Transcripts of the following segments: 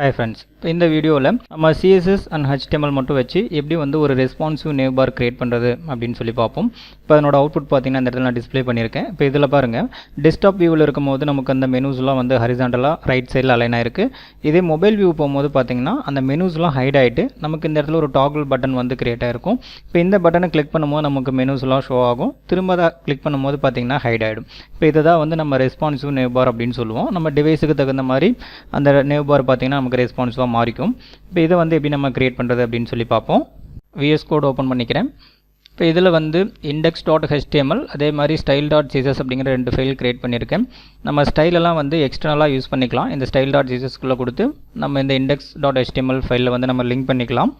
Hi friends, இந்த வீடியோவில் நம்ம CSS and HTML மட்டும் வச்சு எப்படி வந்து ஒரு ரெஸ்பான்சிவ் நேவ்பார் கிரியேட் பண்ணுறது அப்படின்னு சொல்லி பார்ப்போம். இப்போ அதனோட அவுட்புட் பார்த்தீங்கன்னா இந்த இடத்துல நான் டிஸ்ப்ளே பண்ணியிருக்கேன். இப்போ இதில் பாருங்கள், டெஸ்க்டாப் வியூவில் இருக்கும்போது நமக்கு அந்த மெனூஸ்லாம் வந்து ஹரிசாண்டலாக ரைட் சைடில் அலைன் ஆயிருக்கு. இதே மொபைல் வியூ போகும்போது பார்த்தீங்கன்னா அந்த மெனூஸ்லாம் ஹைட் ஆகிட்டு நமக்கு இந்த இடத்துல ஒரு டாகிள் பட்டன் வந்து கிரியேட் ஆகிருக்கும். இப்போ இந்த பட்டனை கிளிக் பண்ணும்போது நமக்கு மெனூஸ்லாம் ஷோ ஆகும். திரும்ப அதை கிளிக் பண்ணும்போது பார்த்தீங்கன்னா ஹைட் ஆகிடும். இப்போ இதை தான் வந்து நம்ம ரெஸ்பான்சிவ் நேவ்பார் அப்படின்னு சொல்லுவோம். நம்ம டிவைஸுக்கு தகுந்த மாதிரி அந்த நேவ்பார் பார்த்தீங்கன்னா நமக்கு ரெஸ்பான்சிவாக மாறிக்கும். இப்போ இதை வந்து எப்படி நம்ம கிரியேட் பண்ணுறது அப்படின்னு சொல்லி பார்ப்போம். VS கோட் ஓப்பன் பண்ணிக்கிறேன். இப்போ இதில் வந்து index.html அதே மாதிரி style.css அப்படிங்கிற 2 ஃபைல் கிரியேட் பண்ணியிருக்கேன். நம்ம ஸ்டைலெல்லாம் வந்து எக்ஸ்டர்னலாக யூஸ் பண்ணிக்கலாம். இந்த style.cssக்குள்ளே கொடுத்து நம்ம இந்த index.html ஃபைலில் வந்து நம்ம லிங்க் பண்ணிக்கலாம்.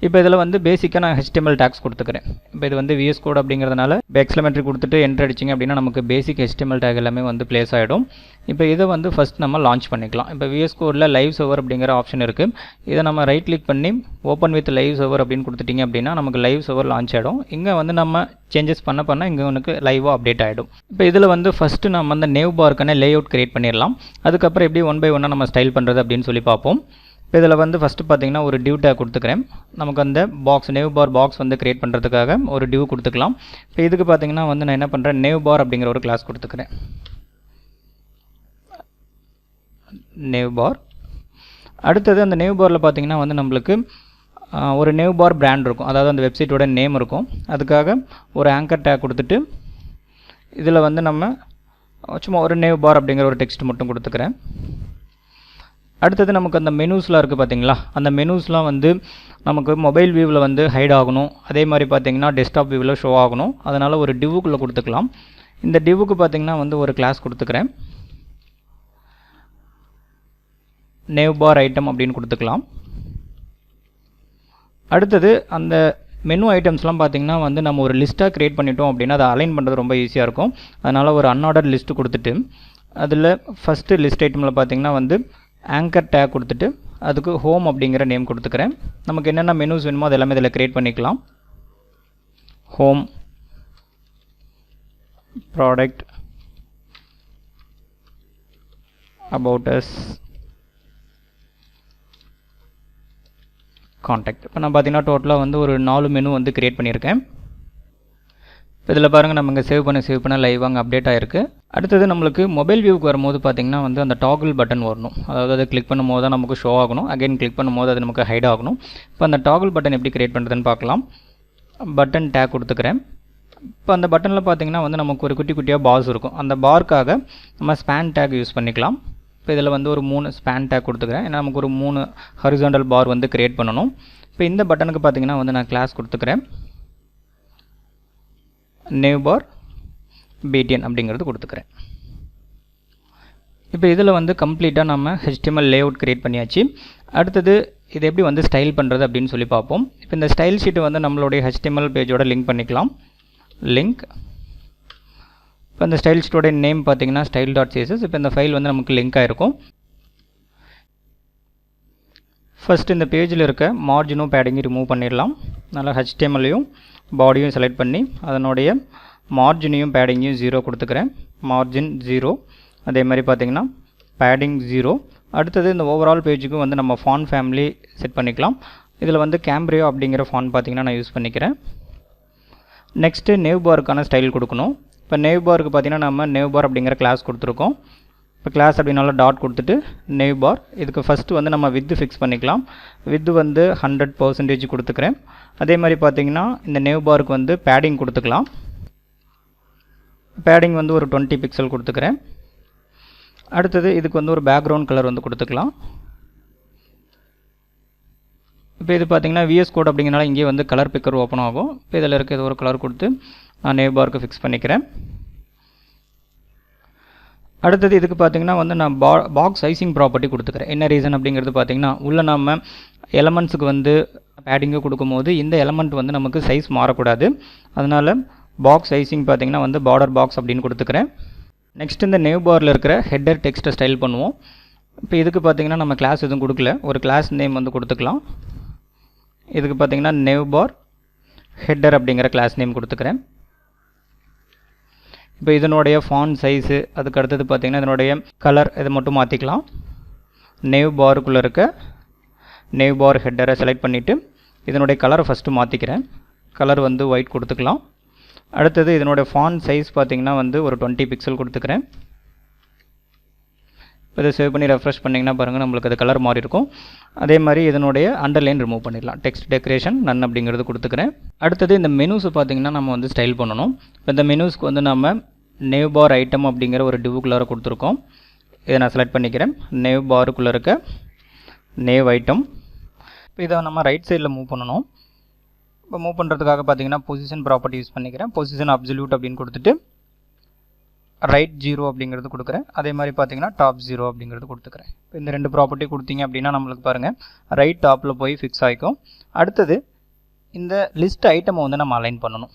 இப்போ இதில் வந்து பேசிக்காக நான் HTML டேக்ஸ் கொடுத்துக்கிறேன். இப்போ இது வந்து VS கோட் அப்படிங்கிறதுனால இப்போ எக்ஸ்க்ளமேட்டரி கொடுத்துட்டு என்டர் அடிச்சிங்க அப்படின்னா நமக்கு பேசிக் HTML டேக் எல்லாமே வந்து ப்ளேஸ் ஆகிடும். இப்போ இதை வந்து ஃபஸ்ட் நம்ம லான்ச் பண்ணிக்கலாம். இப்போ VS கோடில் லைவ் சர்வர் அப்படிங்கிற ஆப்ஷன் இருக்குது. இதை நம்ம ரைட் கிளிக் பண்ணி ஓப்பன் வித் லைவ் சர்வர் அப்படின்னு கொடுத்துட்டிங்க அப்படின்னா நமக்கு லைவ் சர்வர் லான்ச் ஆகிடும். இங்கே வந்து நம்ம சேஞ்சஸ் பண்ண இங்கே உனக்கு லைவாக அப்டேட் ஆகிடும். இப்போ இதில் வந்து ஃபஸ்ட்டு நம்ம அந்த நேவ் பார்க்கான லே அவுட் கிரியேட் பண்ணிடலாம். அதுக்கப்புறம் எப்படி 1 by 1 நம்ம ஸ்டைல் பண்ணுறது அப்படின்னு சொல்லி பார்ப்போம். இப்போ இதில் வந்து ஃபஸ்ட்டு பார்த்தீங்கன்னா ஒரு டிவ் டேக் கொடுத்துக்கிறேன். நமக்கு அந்த பாக்ஸ் நேவ் பார் பாக்ஸ் வந்து கிரியேட் பண்ணுறதுக்காக ஒரு டிவ் கொடுத்துக்கலாம். இப்போ இதுக்கு பார்த்தீங்கன்னா வந்து நான் என்ன பண்ணுறேன், நேவ் பார் அப்படிங்கிற ஒரு கிளாஸ் கொடுத்துக்கிறேன். நேவ் பார். அடுத்தது அந்த நேவ் பாரில் பார்த்தீங்கன்னா வந்து நம்மளுக்கு ஒரு நேவ் பார் பிராண்ட் இருக்கும், அதாவது அந்த வெப்சைட்டோட நேம் இருக்கும். அதுக்காக ஒரு ஆங்கர் டேக் கொடுத்துட்டு இதில் வந்து நம்ம சும்மா ஒரு நேவ் பார் அப்படிங்கிற ஒரு டெக்ஸ்ட் மட்டும் கொடுத்துக்கிறேன். அடுத்தது நமக்கு அந்த மெனூஸ்லாம் இருக்குது பார்த்தீங்களா, அந்த மெனூஸ்லாம் வந்து நமக்கு மொபைல் வியூவில் வந்து ஹைட் ஆகணும். அதே மாதிரி பார்த்தீங்கன்னா டெஸ்க்டாப் வியூவில் ஷோ ஆகணும். அதனால் ஒரு டிவ்வுக்குள்ளே கொடுத்துக்கலாம். இந்த டிவ்வுக்கு பார்த்தீங்கன்னா வந்து ஒரு கிளாஸ் கொடுத்துக்கிறேன். நேவ் பார் ஐட்டம் அப்படின்னு கொடுத்துக்கலாம். அடுத்தது அந்த மெனு ஐட்டம்ஸ்லாம் பார்த்திங்கன்னா வந்து நம்ம ஒரு லிஸ்ட்டாக க்ரியேட் பண்ணிட்டோம் அப்படின்னா அதை அலைன் பண்ணுறது ரொம்ப ஈஸியாக இருக்கும். அதனால் ஒரு அன்ஆர்டர் லிஸ்ட்டு கொடுத்துட்டு அதில் ஃபஸ்ட்டு லிஸ்ட் ஐட்டமில் பார்த்திங்கன்னா வந்து ஆங்கர் டேக் கொடுத்துட்டு அதுக்கு ஹோம் அப்படிங்கிற நேம் கொடுத்துக்கிறேன். நமக்கு என்னென்ன மெனூஸ் வேணுமோ அது எல்லாமே இதில் க்ரியேட் பண்ணிக்கலாம். Home, product, about us, contact. இப்போ நான் பார்த்தீங்கன்னா டோட்டலாக வந்து ஒரு 4 மெனு வந்து க்ரியேட் பண்ணியிருக்கேன். இப்போ இதில் பாருங்கள், நம்ம இங்கே சேவ் பண்ண லைவ் அங்கே அப்டேட் ஆகிருக்கு. அடுத்தது நம்மளுக்கு மொபைல் வியூக்கு வரும்போது பார்த்திங்கன்னா வந்து அந்த டாகிள் பட்டன் வரணும். அதாவது அதை கிளிக் பண்ணும்போது தான் நமக்கு ஷோ ஆகணும். அகைன் கிளிக் பண்ணும்போது அது நமக்கு ஹைட் ஆகணும். இப்போ அந்த டாகிள் பட்டன் எப்படி கிரியேட் பண்ணுறதுன்னு பார்க்கலாம். பட்டன் டேக் கொடுத்துக்கிறேன். இப்போ அந்த பட்டனில் பார்த்திங்கன்னா வந்து நமக்கு ஒரு குட்டி குட்டியாக பார்ஸ் இருக்கும். அந்த பார்க்காக நம்ம ஸ்பேன் டேக் யூஸ் பண்ணிக்கலாம். இப்போ இதில் வந்து ஒரு 3 ஸ்பேன் டேக் கொடுத்துக்கிறேன். ஏன்னா நமக்கு ஒரு 3 ஹரிசாண்டல் பார் வந்து கிரியேட் பண்ணணும். இப்போ இந்த பட்டனுக்கு பார்த்திங்கன்னா வந்து நான் கிளாஸ் கொடுத்துக்கிறேன். நேவ் பார் BTN அப்படிங்கிறது கொடுத்துக்கிறேன். இப்போ இதில் வந்து கம்ப்ளீட்டாக நம்ம HTML லேஅவுட் கிரியேட் பண்ணியாச்சு. அடுத்தது இது எப்படி வந்து ஸ்டைல் பண்ணுறது அப்படின்னு சொல்லி பார்ப்போம். இப்போ இந்த ஸ்டைல் ஷீட்டை வந்து நம்மளுடைய HTML பேஜோட லிங்க் பண்ணிக்கலாம். லிங்க். இப்போ இந்த ஸ்டைல் ஷீட்டோட நேம் பார்த்தீங்கன்னா style.css. இப்போ இந்த ஃபைல் வந்து நமக்கு லிங்க் ஆகிருக்கும். ஃபஸ்ட்டு இந்த பேஜில் இருக்க மார்ஜினும் பேடிங்கும் ரிமூவ் பண்ணிடலாம். நல்லா HTMLையும் பாடியும் செலக்ட் பண்ணி அதனுடைய மார்ஜினையும் பேடிங்கையும் 0 கொடுத்துக்கிறேன். மார்ஜின் 0. அதே மாதிரி பார்த்தீங்கன்னா பேடிங் 0. அடுத்தது இந்த ஓவரால் பேஜுக்கு வந்து நம்ம ஃபான் ஃபேமிலி செட் பண்ணிக்கலாம். இதில் வந்து கேம்ப்ரியோ அப்படிங்கிற ஃபான் பார்த்தீங்கன்னா நான் யூஸ் பண்ணிக்கிறேன். நெக்ஸ்ட்டு நேவ் பாருக்கான ஸ்டைல் கொடுக்கணும். இப்போ நேவ் பாருக்கு பார்த்தீங்கன்னா நம்ம நேவ் பார் அப்படிங்கிற கிளாஸ் கொடுத்துருக்கோம். இப்போ கிளாஸ் அப்படின்னால டாட் கொடுத்துட்டு நேவ் பார். இதுக்கு ஃபஸ்ட்டு வந்து நம்ம வித்து ஃபிக்ஸ் பண்ணிக்கலாம். வித்து வந்து 100% கொடுத்துக்கிறேன். அதே மாதிரி பார்த்தீங்கன்னா இந்த நேவ் பாருக்கு வந்து பேடிங் கொடுத்துக்கலாம். பேடிங் வந்து ஒரு 20 பிக்சல் கொடுத்துக்கிறேன். அடுத்தது இதுக்கு வந்து ஒரு பேக்ரவுண்ட் கலர் வந்து கொடுத்துக்கலாம். இப்போ இது பார்த்தீங்கன்னா VS கோட் அப்படிங்கிறனால இங்கே வந்து கலர் பிக்கர் ஓப்பன் ஆகும். இப்போ இதில் இருக்க இது ஒரு கலர் கொடுத்து நான் நேவ் பாருக்கு ஃபிக்ஸ் பண்ணிக்கிறேன். அடுத்தது இதுக்கு பார்த்தீங்கன்னா வந்து நான் பாக்ஸ் சைசிங் ப்ராப்பர்ட்டி கொடுத்துக்கிறேன். என்ன ரீசன் அப்படிங்கிறது பார்த்தீங்கன்னா உள்ள நம்ம எலமெண்ட்ஸுக்கு வந்து பேடிங்கு கொடுக்கும்போது இந்த எலமெண்ட் வந்து நமக்கு சைஸ் மாறக்கூடாது. அதனால் பாக்ஸ் சைசிங் பார்த்தீங்கன்னா வந்து பார்டர் பாக்ஸ் அப்படின்னு கொடுத்துக்கிறேன். நெக்ஸ்ட் இந்த நேவ் பாரில் இருக்கிற ஹெட்டர் டெக்ஸ்ட்டை ஸ்டைல் பண்ணுவோம். இப்போ இதுக்கு பார்த்தீங்கன்னா நம்ம கிளாஸ் எதுவும் கொடுக்கல, ஒரு கிளாஸ் நேம் வந்து கொடுத்துக்கலாம். இதுக்கு பார்த்தீங்கன்னா நேவ் பார் ஹெட்டர் அப்படிங்கிற கிளாஸ் நேம் கொடுத்துக்கிறேன். இப்போ இதனுடைய ஃபாண்ட் சைஸு, அதுக்கு அடுத்தது பார்த்திங்கன்னா இதனுடைய கலர் இதை மட்டும் மாற்றிக்கலாம். நேவ் பாருக்குள்ளே இருக்க நேவ் பார் ஹெட்டரை செலக்ட் பண்ணிவிட்டு இதனுடைய கலரை ஃபஸ்ட்டு மாற்றிக்கிறேன். கலர் வந்து ஒயிட் கொடுத்துக்கலாம். அடுத்தது இதனுடைய ஃபாண்ட் சைஸ் பார்த்திங்கன்னா வந்து ஒரு 20 பிக்சல் கொடுத்துக்கிறேன். இப்போ இதை சேவ் பண்ணி ரெஃப்ரெஷ் பண்ணிங்கன்னா பாருங்கள் நம்மளுக்கு அது கலர் மாறி இருக்கும். அதே மாதிரி இதனுடைய அண்டர்லைன் ரிமூவ் பண்ணிடலாம். டெக்ஸ்ட் டெக்கரேஷன் நன் அப்படிங்கிறது கொடுத்துக்கிறேன். அடுத்தது இந்த மெனூஸை பார்த்திங்கன்னா நம்ம வந்து ஸ்டைல் பண்ணணும். இப்போ இந்த மெனூஸ்க்கு வந்து நம்ம நேவ் பார் ஐட்டம் அப்படிங்கிற ஒரு டிவுக்குள்ளார கொடுத்துருக்கோம். இதை நான் செலக்ட் பண்ணிக்கிறேன். நேவ் பாருக்குள்ளே இருக்க நேவ் ஐட்டம். இப்போ இதை நம்ம ரைட் சைடில் மூவ் பண்ணணும். இப்போ மூவ் பண்ணுறதுக்காக பார்த்திங்கன்னா பொசிஷன் ப்ராப்பர்ட்டி யூஸ் பண்ணிக்கிறேன். பொசிஷன் அப்சல்யூட் அப்படின்னு கொடுத்துட்டு ரைட் 0 அப்படிங்கிறது கொடுக்குறேன். அதே மாதிரி பார்த்தீங்கன்னா டாப் 0 அப்படிங்கிறது கொடுத்துக்கிறேன். இப்போ இந்த 2 ப்ராப்பர்ட்டி கொடுத்தீங்க அப்படின்னா நம்மளுக்கு பாருங்கள் ரைட் டாப்பில் போய் ஃபிக்ஸ் ஆகிக்கும். அடுத்தது இந்த லிஸ்ட் ஐட்டமை வந்து நம்ம அலைன் பண்ணணும்.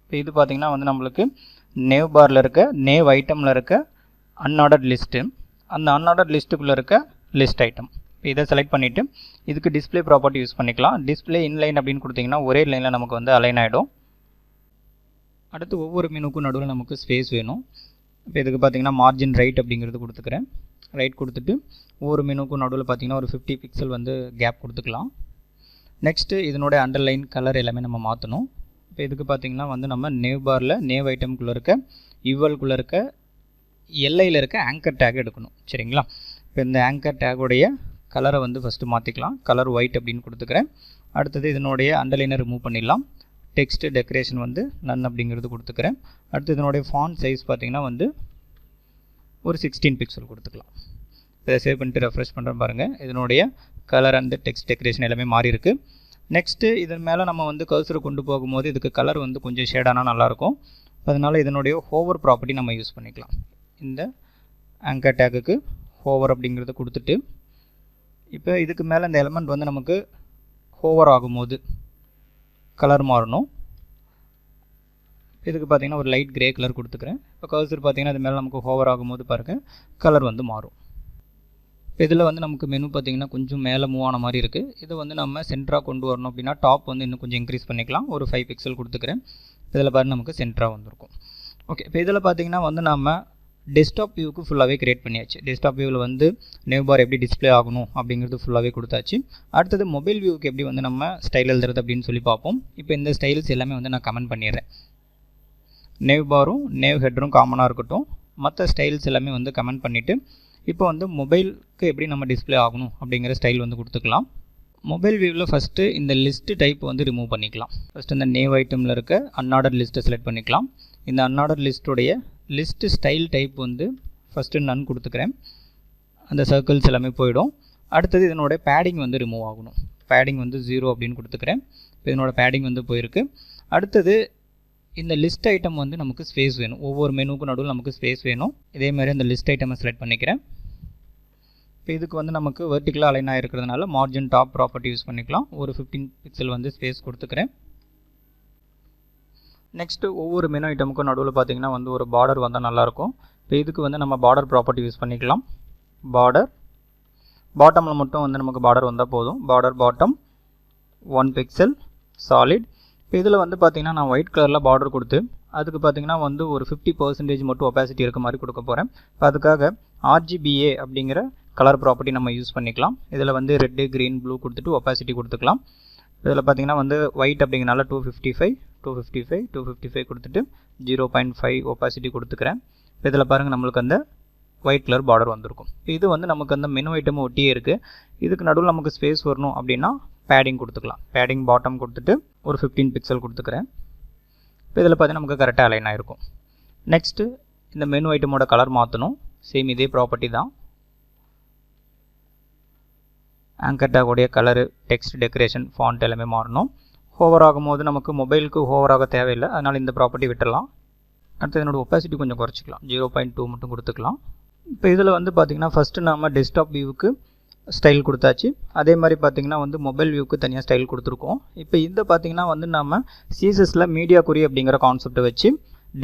இப்போ இது பார்த்திங்கன்னா வந்து நம்மளுக்கு நேவ் பாரில் இருக்க நேவ் ஐட்டமில் இருக்க அன்ஆர்டர்ட் லிஸ்ட்டு, அந்த அன்ஆர்டர்ட் லிஸ்ட்டுக்குள்ளே இருக்க லிஸ்ட் ஐட்டம். இப்போ இதை செலக்ட் பண்ணிவிட்டு இதுக்கு டிஸ்பிளே ப்ராப்பர்ட்டி யூஸ் பண்ணிக்கலாம். டிஸ்பிளே இன்லைன் அப்படின்னு கொடுத்திங்கன்னா ஒரே லைனில் நமக்கு வந்து அலைன் ஆகிடும். அடுத்து ஒவ்வொரு மெனுக்கும் நடுவில் நமக்கு ஸ்பேஸ் வேணும். இப்போ இதுக்கு பார்த்திங்கன்னா மார்ஜின் ரைட் அப்படிங்கிறது கொடுத்துக்கிறேன். ரைட் கொடுத்துட்டு ஒவ்வொரு மெனுக்கும் நடுவில் பார்த்திங்கன்னா ஒரு 50 பிக்சல் வந்து கேப் கொடுத்துக்கலாம். நெக்ஸ்ட்டு இதனுடைய அண்டர்லைன் கலர் எல்லாமே நம்ம மாற்றணும். இப்போ இதுக்கு பார்த்திங்கன்னா வந்து நம்ம நேவ் பாரில் நேவ் ஐட்டம்குள்ளே இருக்க யுவல்குள்ளே இருக்க எல்ஐயில் இருக்க ஆங்கர் டேக் எடுக்கணும். சரிங்களா? இப்போ இந்த ஆங்கர் டேக்குடைய கலரை வந்து ஃபஸ்ட்டு மாற்றிக்கலாம். கலர் ஒயிட் அப்படின்னு கொடுத்துக்கிறேன். அடுத்தது இதனுடைய அண்டர்லைனை ரிமூவ் பண்ணிடலாம். டெக்ஸ்ட் டெக்கரேஷன் வந்து நன் அப்படிங்கிறது கொடுத்துக்கிறேன். அடுத்து இதனுடைய ஃபாண்ட் சைஸ் பார்த்திங்கன்னா வந்து ஒரு 16 பிக்சல் கொடுத்துக்கலாம். இதை சேவ் பண்ணிட்டு ரெஃப்ரெஷ் பண்ணுறேன் பாருங்கள். இதனுடைய கலர் அண்ட் டெக்ஸ்ட் டெக்கரேஷன் எல்லாமே மாறி இருக்குது. நெக்ஸ்ட்டு இதன் மேலே நம்ம வந்து கர்சரை கொண்டு போகும்போது இதுக்கு கலர் வந்து கொஞ்சம் ஷேடானால் நல்லாயிருக்கும். அதனால் இதனுடைய ஹோவர் ப்ராப்பர்ட்டி நம்ம யூஸ் பண்ணிக்கலாம். இந்த ஆங்கர் டேக்குக்கு ஹோவர் அப்படிங்கிறத கொடுத்துட்டு இப்போ இதுக்கு மேலே இந்த எலமெண்ட் வந்து நமக்கு ஹோவர் ஆகும்போது கலர் மாறணும். இதுக்கு பார்த்திங்கன்னா ஒரு லைட் கிரே கலர் கொடுத்துக்கிறேன். இப்போ கர்சர் பார்த்திங்கன்னா அது மேலே நமக்கு ஹோவர் ஆகும்போது பாருங்கள் கலர் வந்து மாறும். இப்போ இதில் வந்து நமக்கு மெனு பார்த்திங்கன்னா கொஞ்சம் மேலே மூவ் ஆன மாதிரி இருக்குது. இதை வந்து நம்ம சென்டராக கொண்டு வரணும் அப்படின்னா டாப் வந்து இன்னும் கொஞ்சம் இன்க்ரீஸ் பண்ணிக்கலாம். ஒரு 5 பிக்சல் கொடுத்துக்கிறேன். இதில் பாருங்கள் நமக்கு சென்டராக வந்திருக்கும். ஓகே, இப்போ இதில் பார்த்திங்கன்னா வந்து நம்ம டெஸ்க்டாப் வியூக்கு ஃபுல்லாகவே கிரியேட் பண்ணியாச்சு. டெஸ்க்டாப் வியூவில் வந்து நேவ் பார் எப்படி டிஸ்பிளே ஆகணும் அப்படிங்கிறது ஃபுல்லாகவே கொடுத்தாச்சு. அடுத்தது மொபைல் வியூக்கு எப்படி வந்து நம்ம ஸ்டைல் எழுதுறது அப்படின்னு சொல்லி பார்ப்போம். இப்போ இந்த ஸ்டைல்ஸ் எல்லாமே வந்து நான் கமெண்ட் பண்ணிடுறேன். நேவ் பாரும் நேவ் ஹெட்டரும் காமனாக இருக்கட்டும். மற்ற ஸ்டைல்ஸ் எல்லாமே வந்து கமெண்ட் பண்ணிவிட்டு இப்போ வந்து மொபைலுக்கு எப்படி நம்ம டிஸ்பிளே ஆகணும் அப்படிங்கிற ஸ்டைல் வந்து கொடுத்துக்கலாம். மொபைல் வியூவில் ஃபஸ்ட்டு இந்த லிஸ்ட்டு டைப் வந்து ரிமூவ் பண்ணிக்கலாம். ஃபஸ்ட்டு இந்த நேவ் ஐட்டமில் இருக்க அன்ஆர்டர் லிஸ்ட்டை செலக்ட் பண்ணிக்கலாம். இந்த அன்ஆர்டர் லிஸ்ட்டுடைய லிஸ்ட்டு ஸ்டைல் டைப் வந்து ஃபஸ்ட்டு நன் கொடுத்துக்கிறேன். அந்த சர்க்கிள்ஸ் எல்லாமே போயிடும். அடுத்தது இதனோட பேடிங் வந்து ரிமூவ் ஆகணும். பேடிங் வந்து 0 அப்படின்னு கொடுத்துக்கிறேன். இப்போ இதனோட பேடிங் வந்து போயிருக்கு. அடுத்தது இந்த லிஸ்ட் ஐட்டம் வந்து நமக்கு ஸ்பேஸ் வேணும். ஒவ்வொரு மெனுக்கும் நடுவில் நமக்கு ஸ்பேஸ் வேணும். இதேமாதிரி அந்த லிஸ்ட் ஐட்டமை செலக்ட் பண்ணிக்கிறேன். இப்போ இதுக்கு வந்து நமக்கு வெர்டிகலாக அலைன் ஆகிருக்கிறதுனால மார்ஜின் டாப் ப்ராப்பர்ட்டி யூஸ் பண்ணிக்கலாம். ஒரு 15 பிக்சல் வந்து ஸ்பேஸ் கொடுத்துக்கிறேன். நெக்ஸ்ட்டு ஒவ்வொரு மெனு ஐட்டமுக்கும் நடுவில் பார்த்திங்கன்னா வந்து ஒரு பார்டர் வந்தால் நல்லாயிருக்கும். இப்போ இதுக்கு வந்து நம்ம பார்டர் ப்ராப்பர்ட்டி யூஸ் பண்ணிக்கலாம். பார்டர் பாட்டமில் மட்டும் வந்து நமக்கு பார்டர் வந்தால் போதும். Border bottom 1 pixel solid. இப்போ இதில் வந்து பார்த்திங்கன்னா நான் ஒயிட் கலரில் பார்டர் கொடுத்து அதுக்கு பார்த்திங்கன்னா வந்து ஒரு 50% மட்டும் ஒப்பாசிட்டி இருக்க மாதிரி கொடுக்க போகிறேன். இப்போ அதுக்காக RGBA அப்படிங்கிற கலர் ப்ராப்பர்ட்டி நம்ம யூஸ் பண்ணிக்கலாம். இதில் வந்து ரெட்டு க்ரீன் ப்ளூ கொடுத்துட்டு ஒப்பாசிட்டி கொடுத்துக்கலாம். இதில் பார்த்திங்கன்னா வந்து ஒயிட் அப்படிங்கிறனால 255 கொடுத்துட்டு 0.5 ஒப்பாசிட்டி கொடுத்துக்கிறேன். இப்போ இதில் பாருங்கள் நம்மளுக்கு அந்த ஒயிட் கலர் பார்டர் வந்திருக்கும். இது வந்து நமக்கு அந்த மெனு ஐட்டம் ஒட்டியே இருக்குது. இதுக்கு நடுவில் நமக்கு ஸ்பேஸ் வரணும் அப்படின்னா பேடிங் கொடுத்துக்கலாம். பேடிங் பாட்டம் கொடுத்துட்டு ஒரு 15 பிக்சல் கொடுத்துக்கிறேன். இப்போ இதில் பார்த்தீங்கன்னா நமக்கு கரெக்டாக அலைன் ஆகிருக்கும். நெக்ஸ்ட்டு இந்த மெனு ஐட்டமோட கலர் மாற்றணும். சேம் இதே ப்ராப்பர்ட்டி தான். ஆங்கர் டேக்குடைய கலரு டெக்ஸ்ட் டெக்கரேஷன் ஃபாண்ட் எல்லாமே மாறணும். ஹோவர் ஆகும்போது நமக்கு மொபைலுக்கு ஹோவர் ஆக தேவையில்லை. அதனால் இந்த ப்ராப்பர்ட்டி விட்டுடலாம். அடுத்து இதனோட ஒப்பாசிட்டி கொஞ்சம் குறைச்சிக்கலாம். 0.2 மட்டும் கொடுத்துக்கலாம். இப்போ இதில் வந்து பார்த்திங்கன்னா ஃபஸ்ட்டு நம்ம டெஸ்க்டாப் வியூவுக்கு ஸ்டைல் கொடுத்தாச்சு. அதே மாதிரி பார்த்திங்கன்னா வந்து மொபைல் வியூக்கு தனியாக ஸ்டைல் கொடுத்துருக்கோம். இப்போ இந்த பார்த்திங்கன்னா வந்து நம்ம CSSல மீடியா குறி அப்படிங்கிற கான்செப்டை வச்சு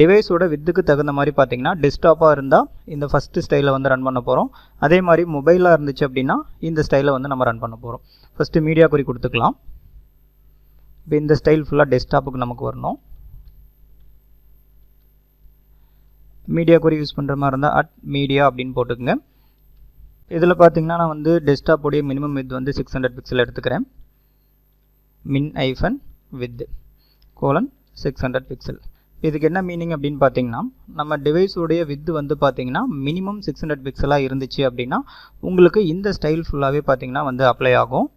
டிவைஸோட வித்துக்கு தகுந்த மாதிரி பார்த்திங்கன்னா டெஸ்க்டாப்பாக இருந்தால் இந்த ஃபஸ்ட்டு ஸ்டைலை வந்து ரன் பண்ண போகிறோம். அதே மாதிரி மொபைலாக இருந்துச்சு அப்படின்னா இந்த ஸ்டைலை வந்து நம்ம ரன் பண்ண போகிறோம். ஃபஸ்ட்டு மீடியா குறி கொடுத்துக்கலாம். இப்போ இந்த ஸ்டைல் ஃபுல்லாக டெஸ்க்டாப்புக்கு நமக்கு வரணும். மீடியா குறி யூஸ் பண்ணுற மாதிரி இருந்தால் @media அப்படின்னு போட்டுக்கோங்க. இதில் பார்த்தீங்கன்னா நான் வந்து டெஸ்க்டாப் உடைய மினிமம் வித் வந்து 600 பிக்சல் எடுத்துக்கிறேன். min-width colon 600 pixel. இதுக்கு என்ன மீனிங் அப்படின்னு பார்த்தீங்கன்னா, நம்ம டிவைஸ் உடைய வித் வந்து பார்த்தீங்கன்னா மினிமம் 600 பிக்சலாக இருந்துச்சு அப்படின்னா உங்களுக்கு இந்த ஸ்டைல் ஃபுல்லாகவே பார்த்தீங்கன்னா வந்து அப்ளை ஆகும்.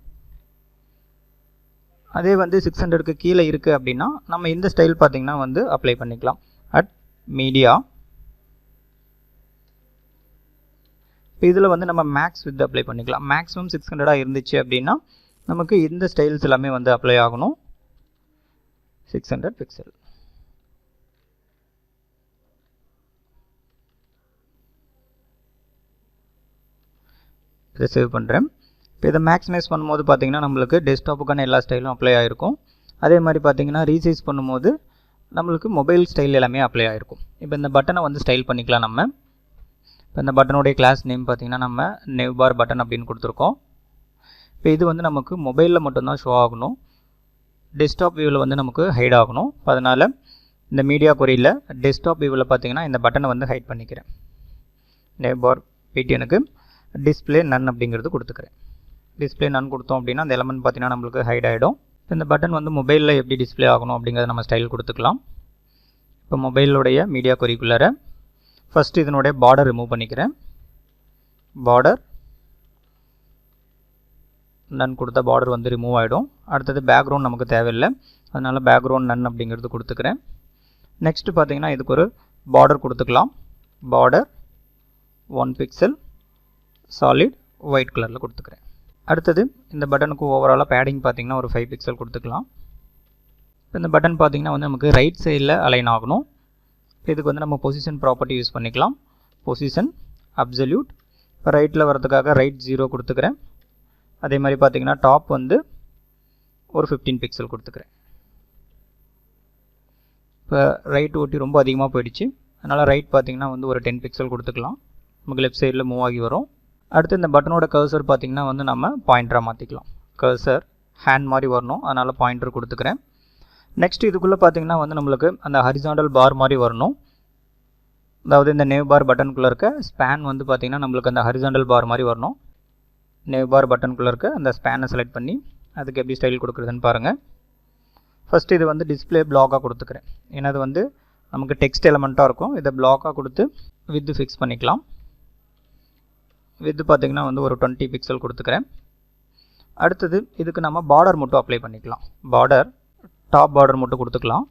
அதே வந்து 600க்கு கீழே இருக்குது அப்படின்னா நம்ம இந்த ஸ்டைல் பார்த்தீங்கன்னா வந்து அப்ளை பண்ணிக்கலாம். அட் மீடியா இப்போ இதில் வந்து நம்ம மேக்ஸ் வித் அப்ளை பண்ணிக்கலாம். மேக்ஸிமம் 600 இருந்துச்சு அப்படின்னா நமக்கு இந்த ஸ்டைல்ஸ் எல்லாமே வந்து அப்ளை ஆகணும். 600 பிக்சல். இதை சேவ் பண்ணுறேன். இப்போ இதை மேக்ஸிமைஸ் பண்ணும்போது பார்த்தீங்கன்னா நம்மளுக்கு டெஸ்க்டாப்புக்கான எல்லா ஸ்டைலும் அப்ளை ஆகிருக்கும். அதே மாதிரி பார்த்தீங்கன்னா ரீசைஸ் பண்ணும்போது நம்மளுக்கு மொபைல் ஸ்டைல் எல்லாமே அப்ளை ஆகிருக்கும். இப்போ இந்த பட்டனை வந்து ஸ்டைல் பண்ணிக்கலாம். நம்ம இப்போ இந்த பட்டனுடைய கிளாஸ் நேம் பார்த்தீங்கன்னா நம்ம Navbar பட்டன் அப்படின்னு கொடுத்துருக்கோம். இப்போ இது வந்து நமக்கு மொபைலில் மட்டும்தான் ஷோ ஆகணும், டெஸ்க்டாப் வியூவில் வந்து நமக்கு ஹைட் ஆகணும். அதனால் இந்த மீடியா கொரியில் டெஸ்க்டாப் வியூவில் பார்த்தீங்கன்னா இந்த பட்டனை வந்து ஹைட் பண்ணிக்கிறேன். Navbar PTNக்கு டிஸ்பிளே நன் அப்படிங்கிறது கொடுத்துக்கிறேன். டிஸ்பிளே நன் கொடுத்தோம் அப்படின்னா அந்த எலமெண்ட் பார்த்தீங்கன்னா நம்மளுக்கு ஹைட் ஆகிடும். இந்த பட்டன் வந்து மொபைலில் எப்படி டிஸ்பிளே ஆகணும் அப்படிங்கிறத நம்ம ஸ்டைல் கொடுத்துக்கலாம். இப்போ மொபைலுடைய மீடியா கொரிக்குள்ளார ஃபஸ்ட்டு இதனுடைய பார்டர் ரிமூவ் பண்ணிக்கிறேன். பார்டர் நன் கொடுத்த பார்டர் வந்து ரிமூவ் ஆகிடும். அடுத்தது பேக்ரவுண்ட் நமக்கு தேவையில்லை, அதனால் பேக்ரவுண்ட் நன் அப்படிங்கிறது கொடுத்துக்கிறேன். நெக்ஸ்ட்டு பார்த்தீங்கன்னா இதுக்கு ஒரு பார்டர் கொடுத்துக்கலாம். பார்டர் 1 பிக்சல் சாலிட் ஒயிட் கலரில் கொடுத்துக்கிறேன். அடுத்தது இந்த பட்டனுக்கு ஓவராலாக பேடிங் பார்த்தீங்கன்னா ஒரு 5 பிக்சல் கொடுத்துக்கலாம். இப்போ இந்த பட்டன் பார்த்தீங்கன்னா வந்து நமக்கு ரைட் சைடில் அலைன் ஆகணும். இதுக்கு வந்து நம்ம பொசிஷன் ப்ராப்பர்ட்டி யூஸ் பண்ணிக்கலாம். Position absolute. இப்போ ரைட்டில் வரதுக்காக ரைட் 0 கொடுத்துக்கிறேன். அதே மாதிரி பார்த்தீங்கன்னா டாப் வந்து ஒரு 15 பிக்சல் கொடுத்துக்கிறேன். இப்போ ரைட் ஓட்டி ரொம்ப அதிகமாக போயிடுச்சு, அதனால் ரைட் பார்த்தீங்கன்னா வந்து ஒரு 10 பிக்சல் கொடுத்துக்கலாம். நமக்கு லெஃப்ட் சைடில் மூவ் ஆகி வரும். அடுத்து இந்த பட்டனோட கர்சர் பார்த்தீங்கன்னா வந்து நம்ம பாயிண்டராக மாற்றிக்கலாம். கர்சர் ஹேண்ட் மாதிரி வரணும், அதனால் பாயிண்டர் கொடுத்துக்கிறேன். நெக்ஸ்ட் இதுக்குள்ளே பார்த்தீங்கன்னா வந்து நம்மளுக்கு அந்த ஹரிசாண்டல் பார் மாதிரி வரணும். அதாவது இந்த Navbar பட்டனுக்குள்ளே இருக்க ஸ்பேன் வந்து பார்த்திங்கன்னா நம்மளுக்கு அந்த ஹரிசாண்டல் பார் மாதிரி வரணும். Navbar பட்டனுக்குள்ளே இருக்க அந்த ஸ்பேனை செலக்ட் பண்ணி அதுக்கு எப்படி ஸ்டைல் கொடுக்குறதுன்னு பாருங்கள். ஃபஸ்ட்டு இது வந்து டிஸ்பிளே பிளாக்காக கொடுத்துக்கிறேன். ஏன்னா அது வந்து நமக்கு டெக்ஸ்ட் எலமெண்ட்டாக இருக்கும். இதை பிளாக்காக கொடுத்து வித் ஃபிக்ஸ் பண்ணிக்கலாம். வித் பார்த்திங்கன்னா வந்து ஒரு 20 பிக்சல் கொடுத்துக்கிறேன். அடுத்தது இதுக்கு நம்ம பார்டர் மட்டும் அப்ளை பண்ணிக்கலாம். பார்டர் டாப் பார்டர் மட்டும் கொடுத்துக்கலாம்.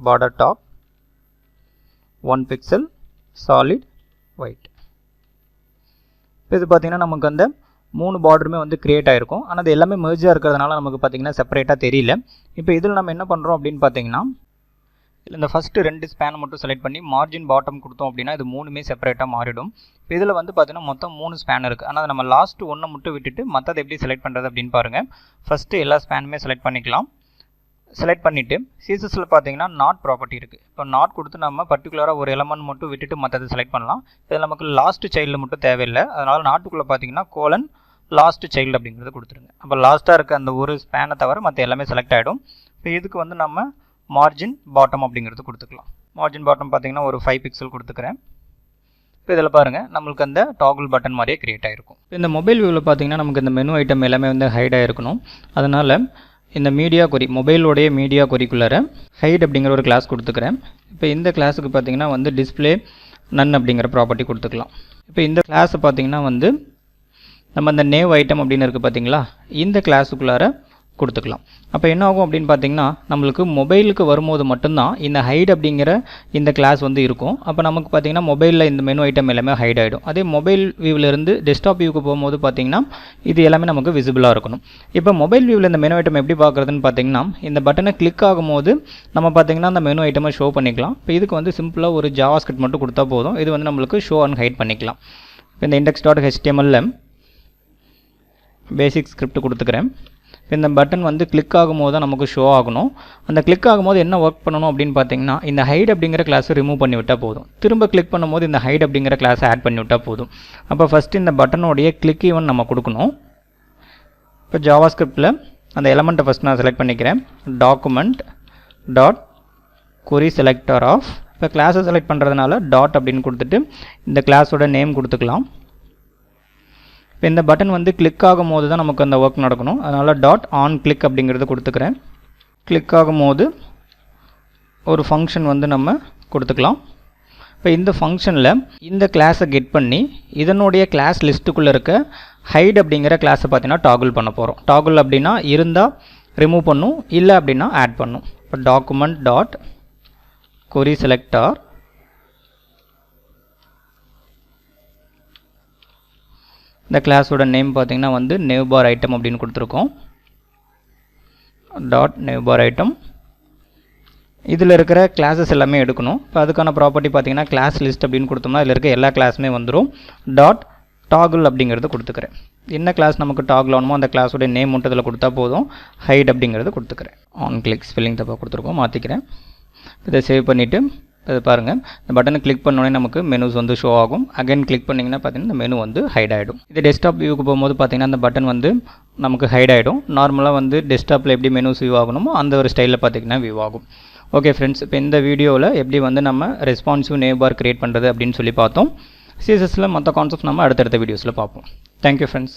Border top 1 pixel solid white. இது பார்த்திங்கன்னா நமக்கு அந்த 3 பார்டருமே வந்து கிரியேட் ஆகிருக்கும். ஆனால் அது எல்லாமே மெர்ஜாக இருக்கிறதுனால நமக்கு பார்த்திங்கன்னா செப்பரேட்டாக தெரியல. இப்போ இதில் நம்ம என்ன பண்ணுறோம் அப்படின்னு பார்த்தீங்கன்னா இந்த ஃபஸ்ட்டு 2 ஸ்பேனை மட்டும் செலக்ட் பண்ணி மார்ஜின் பாட்டம் கொடுத்தோம் அப்படின்னா இது 3மே செப்பரேட்டாக மாறிடும். இப்போ இதில் வந்து பார்த்தீங்கன்னா மொத்தம் 3 ஸ்பேன் இருக்குது. ஆனால் நம்ம லாஸ்ட்டு 1 மட்டும் விட்டுட்டு மற்றதை எப்படி செலக்ட் பண்ணுறது அப்படின்னு பாருங்கள். ஃபஸ்ட்டு எல்லா ஸ்பேனுமே செலக்ட் பண்ணிக்கலாம். செலக்ட் பண்ணிவிட்டு CSSல பார்த்தீங்கன்னா நாட் ப்ராப்பர்ட்டி இருக்குது. இப்போ நாட் கொடுத்து நம்ம பர்டிகுலராக ஒரு எலமெண்ட் மட்டும் விட்டுட்டு மற்றதை செலக்ட் பண்ணலாம். இதில் நமக்கு லாஸ்ட் சைல்டில் மட்டும் தேவையில்லை, அதனால் நாட்டுக்குள்ளே பார்த்தீங்கன்னா கோலன் லாஸ்ட் சைல்டு அப்படிங்கிறது கொடுத்துருங்க. அப்போ லாஸ்ட்டாக இருக்க அந்த ஒரு ஸ்பேனை தவிர மற்ற எல்லாமே செலக்ட் ஆகிடும். இப்போ இதுக்கு வந்து நம்ம மார்ஜின் பாட்டம் அப்படிங்கிறது கொடுத்துக்கலாம். மார்ஜின் பாட்டம் பார்த்தீங்கன்னா ஒரு 5 பிக்சல் கொடுத்துக்கிறேன். இப்போ இதில் பாருங்கள் நம்மளுக்கு அந்த டாகுல் பட்டன் மாதிரியே கிரியேட் ஆகிருக்கும். இந்த மொபைல் வியூவில் பார்த்தீங்கன்னா நமக்கு இந்த மெனு ஐட்டம் எல்லாமே வந்து ஹைட் ஆகிருக்கணும். அதனால் இந்த மீடியா கொரி மொபைலோடைய மீடியா கொரிக்குள்ளார ஹைட் அப்படிங்கிற ஒரு கிளாஸ் கொடுத்துக்கிறேன். இப்போ இந்த கிளாஸுக்கு பார்த்தீங்கன்னா வந்து டிஸ்பிளே நன் அப்படிங்கிற ப்ராப்பர்ட்டி கொடுத்துக்கலாம். இப்போ இந்த கிளாஸை பார்த்தீங்கன்னா வந்து நம்ம இந்த நேவ் ஐட்டம் அப்படின்னு இருக்குது பார்த்தீங்களா, இந்த கிளாஸுக்குள்ளார கொடுத்துக்கலாம். அப்போ என்ன ஆகும் அப்படின்னு பார்த்தீங்கன்னா நம்மளுக்கு மொபைலுக்கு வரும்போது மட்டும்தான் இந்த ஹைட் அப்படிங்கிற இந்த கிளாஸ் வந்து இருக்கும். அப்போ நமக்கு பார்த்தீங்கன்னா மொபைலில் இந்த மெனு ஐட்டம் எல்லாமே ஹைட் ஆகிடும். அதே மொபைல் வியூவிலேருந்து டெஸ்க்டாப் வியூக்கு போகும்போது பார்த்தீங்கன்னா இது எல்லாமே நமக்கு விசிபிளாக இருக்கணும். இப்போ மொபைல் வியூவில் இந்த மெனு ஐட்டம் எப்படி பார்க்குறதுன்னு பார்த்தீங்கன்னா இந்த பட்டனை கிளிக் ஆகும்போது நம்ம பார்த்தீங்கன்னா அந்த மெனு ஐட்டமை ஷோ பண்ணிக்கலாம். இப்போ இதுக்கு வந்து சிம்பிளாக ஒரு JavaScript மட்டும் கொடுத்தா போதும். இது வந்து நம்மளுக்கு ஷோ அண்ட் ஹைட் பண்ணிக்கலாம். இப்போ இந்த index.html பேசிக் ஸ்கிரிப்ட் கொடுத்துக்கிறேன். இந்த பட்டன் வந்து கிளிக் ஆகும்போது தான் நமக்கு ஷோ ஆகணும். அந்த கிளிக் ஆகும்போது என்ன ஒர்க் பண்ணணும் அப்படின்னு பார்த்தீங்கன்னா இந்த ஹைட் அப்படிங்கிற கிளாஸை ரிமூவ் பண்ணி விட்டால் போதும். திரும்ப கிளிக் பண்ணும்போது இந்த ஹைட் அப்படிங்கிற கிளாஸை ஆட் பண்ணி விட்டால் போதும். அப்போ ஃபஸ்ட்டு இந்த பட்டனுடைய கிளிக் ஈவன் நம்ம கொடுக்கணும். இப்போ JavaScriptல அந்த எலமெண்ட்டை ஃபஸ்ட் நான் செலக்ட் பண்ணிக்கிறேன். Document dot query selector of. இப்போ கிளாஸை செலக்ட் பண்ணுறதுனால டாட் அப்படின்னு கொடுத்துட்டு இந்த கிளாஸோட நேம் கொடுத்துக்கலாம். இப்போ இந்த பட்டன் வந்து கிளிக் ஆகும்போது தான் நமக்கு அந்த ஒர்க் நடக்கணும். அதனால் டாட் ஆன் கிளிக் அப்படிங்கிறது கொடுத்துக்கிறேன். கிளிக் ஆகும்போது ஒரு ஃபங்க்ஷன் வந்து நம்ம கொடுத்துக்கலாம். இப்போ இந்த ஃபங்க்ஷனில் இந்த கிளாஸை கெட் பண்ணி இதனுடைய கிளாஸ் லிஸ்ட்டுக்குள்ளே இருக்க ஹைட் அப்படிங்கிற கிளாஸை பார்த்தீங்கன்னா டாகுல் பண்ண போகிறோம். டாகுல் அப்படின்னா இருந்தால் ரிமூவ் பண்ணும், இல்லை அப்படின்னா ஆட் பண்ணும். இப்போ டாக்குமெண்ட் டாட் query selector இந்த கிளாஸோட நேம் பார்த்தீங்கன்னா வந்து navbar item அப்படின்னு கொடுத்துருக்கோம். டாட் navbar item இதில் இருக்கிற கிளாஸஸ் எல்லாமே எடுக்கணும். இப்போ அதுக்கான ப்ராப்பர்ட்டி பார்த்தீங்கன்னா கிளாஸ் லிஸ்ட் அப்படின்னு கொடுத்தோம்னா இதில் இருக்க எல்லா கிளாஸுமே வந்துடும். டாட் டாகுல் அப்படிங்கிறது கொடுத்துக்கிறேன். என்ன கிளாஸ் நமக்கு டாகுல் ஆகணுமோ அந்த கிளாஸோட நேம் மட்டும் இதில் கொடுத்தா போதும். ஹைட் அப்படிங்கிறது கொடுத்துக்கிறேன். ஆன் கிளிக் ஸ்பெல்லிங் தப்பாக கொடுத்துருக்கோம், மாற்றிக்கிறேன். இதை சேவ் பண்ணிவிட்டு இது பாருங்கள், இந்த பட்டனை கிளிக் பண்ணோடனே நமக்கு மெனுஸ் வந்து ஷோ ஆகும். அகைன் கிளிக் பண்ணிங்கன்னா பார்த்தீங்கன்னா இந்த மெனு வந்து ஹைட் ஆகிடும். இது டெஸ்க்டாப் வியூக்கு போகும்போது பார்த்தீங்கன்னா அந்த பட்டன் வந்து நமக்கு ஹைட் ஆகிடும். நார்மலாக வந்து டெஸ்க்டாப்பில் எப்படி மெனுஸ் வியூ ஆகணுமோ அந்த ஒரு ஸ்டைலில் பார்த்தீங்கன்னா வியூ ஆகும். ஓகே ஃப்ரெண்ட்ஸ், இப்போ இந்த வீடியோவில் எப்படி வந்து நம்ம ரெஸ்பான்சிவ் நேவ்பார் கிரியேட் பண்ணுறது அப்படின்னு சொல்லி பார்த்தோம். CSSல மற்ற கான்செப்ட்ஸ் நம்ம அடுத்தடுத்த வீடியோஸில் பார்ப்போம். Thank you friends.